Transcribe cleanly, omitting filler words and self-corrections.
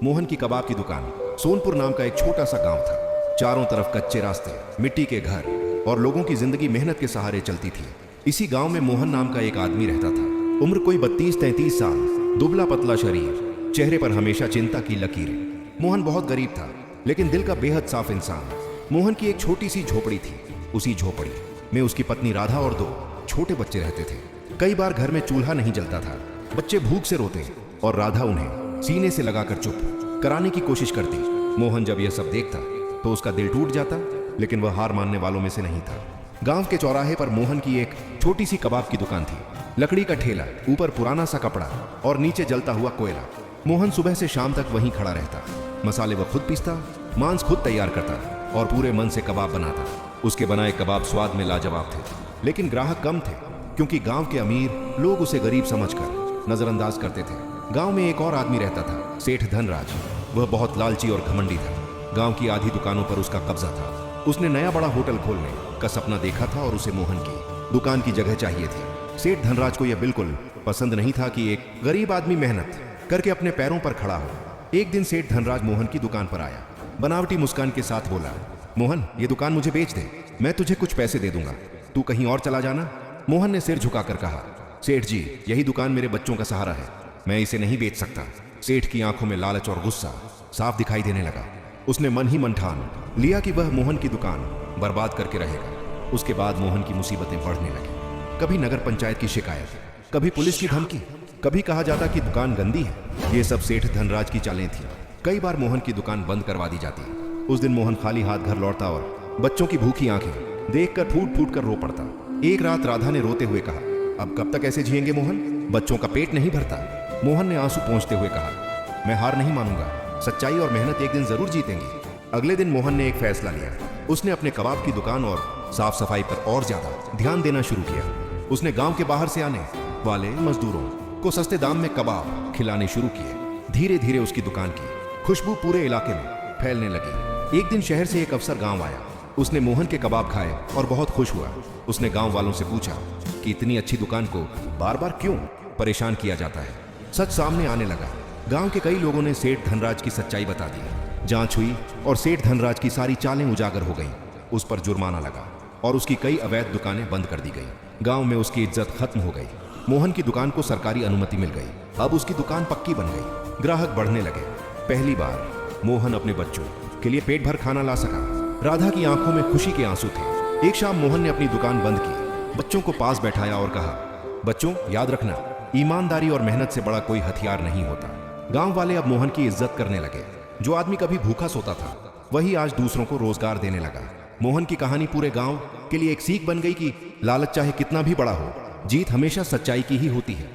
मोहन की कबाब की दुकान। सोनपुर नाम का एक छोटा सा गांव था। चारों तरफ कच्चे रास्ते, मिट्टी के घर और लोगों की जिंदगी मेहनत के सहारे चलती थी। इसी गांव में मोहन नाम का एक आदमी रहता था। उम्र कोई 32-33 साल, दुबला पतला शरीर, चेहरे पर हमेशा चिंता की लकीरें। मोहन बहुत गरीब था, लेकिन दिल का बेहद साफ इंसान। मोहन की एक छोटी सी झोपड़ी थी। उसी झोपड़ी में उसकी पत्नी राधा और 2 छोटे बच्चे रहते थे। कई बार घर में चूल्हा नहीं जलता था। बच्चे भूख से रोते और राधा उन्हें सीने से लगाकर चुप कराने की कोशिश करती। मोहन जब यह सब देखता तो उसका दिल टूट जाता, लेकिन वह हार मानने वालों में से नहीं था। गांव के चौराहे पर मोहन की एक छोटी सी कबाब की दुकान थी। लकड़ी का ठेला, ऊपर पुराना सा कपड़ा और नीचे जलता हुआ कोयला। मोहन सुबह से शाम तक वहीं खड़ा रहता। मसाले वह खुद पीसता, मांस खुद तैयार करता और पूरे मन से कबाब बनाता। उसके बनाए कबाब स्वाद में लाजवाब थे, लेकिन ग्राहक कम थे, क्योंकि गांव के अमीर लोग उसे गरीब समझकर नजरअंदाज करते थे। गांव में एक और आदमी रहता था, सेठ धनराज। वह बहुत लालची और घमंडी था। गांव की आधी दुकानों पर उसका कब्जा था। उसने नया बड़ा होटल खोलने का सपना देखा था और उसे मोहन की दुकान की जगह चाहिए थी। सेठ धनराज को यह बिल्कुल पसंद नहीं था कि एक गरीब आदमी मेहनत करके अपने पैरों पर खड़ा हो। एक दिन सेठ धनराज मोहन की दुकान पर आया। बनावटी मुस्कान के साथ बोला, मोहन, ये दुकान मुझे बेच दे, मैं तुझे कुछ पैसे दे दूंगा, तू कहीं और चला जाना। मोहन ने सिर झुकाकर कहा, सेठ जी, यही दुकान मेरे बच्चों का सहारा है, मैं इसे नहीं बेच सकता। सेठ की आंखों में लालच और गुस्सा साफ दिखाई देने लगा। उसने मन ही मन ठान लिया कि वह मोहन की दुकान बर्बाद करके रहेगा। उसके बाद मोहन की मुसीबतें बढ़ने लगी। कभी नगर पंचायत की शिकायत, कभी पुलिस की धमकी, कभी कहा जाता कि दुकान गंदी है। ये सब सेठ धनराज की चालें थी। कई बार मोहन की दुकान बंद करवा दी जाती। उस दिन मोहन खाली हाथ घर लौटता और बच्चों की भूखी आंखें देखकर फूट फूट कर रो पड़ता। एक रात राधा ने रोते हुए कहा, अब कब तक ऐसे जिएंगे मोहन, बच्चों का पेट नहीं भरता। मोहन ने आंसू पोंछते हुए कहा, मैं हार नहीं मानूंगा, सच्चाई और मेहनत एक दिन जरूर जीतेंगी। अगले दिन मोहन ने एक फैसला लिया। उसने अपने कबाब की दुकान और साफ सफाई पर और ज्यादा ध्यान देना शुरू किया। उसने गांव के बाहर से आने वाले मजदूरों को सस्ते दाम में कबाब खिलाने शुरू किए। धीरे धीरे उसकी दुकान की खुशबू पूरे इलाके में फैलने लगी। एक दिन शहर से एक अफसर गांव आया। उसने मोहन के कबाब खाए और बहुत खुश हुआ। उसने गांव वालों से पूछा कि इतनी अच्छी दुकान को बार बार क्यों परेशान किया जाता है। सच सामने आने लगा। गांव के कई लोगों ने सेठ धनराज की सच्चाई बता दी। जांच हुई और सेठ धनराज की सारी चालें उजागर हो गईं। उस पर जुर्माना लगा और उसकी कई अवैध दुकानें बंद कर दी गई। गांव में उसकी इज्जत खत्म हो गई। मोहन की दुकान को सरकारी अनुमति मिल गई। अब उसकी दुकान पक्की बन गई। ग्राहक बढ़ने लगे। पहली बार मोहन अपने बच्चों के लिए पेट भर खाना ला सका। राधा की आंखों में खुशी के आंसू थे। एक शाम मोहन ने अपनी दुकान बंद की, बच्चों को पास बैठाया और कहा, बच्चों, याद रखना, ईमानदारी और मेहनत से बड़ा कोई हथियार नहीं होता। गांव वाले अब मोहन की इज्जत करने लगे। जो आदमी कभी भूखा सोता था, वही आज दूसरों को रोजगार देने लगा। मोहन की कहानी पूरे गांव के लिए एक सीख बन गई कि लालच चाहे कितना भी बड़ा हो, जीत हमेशा सच्चाई की ही होती है।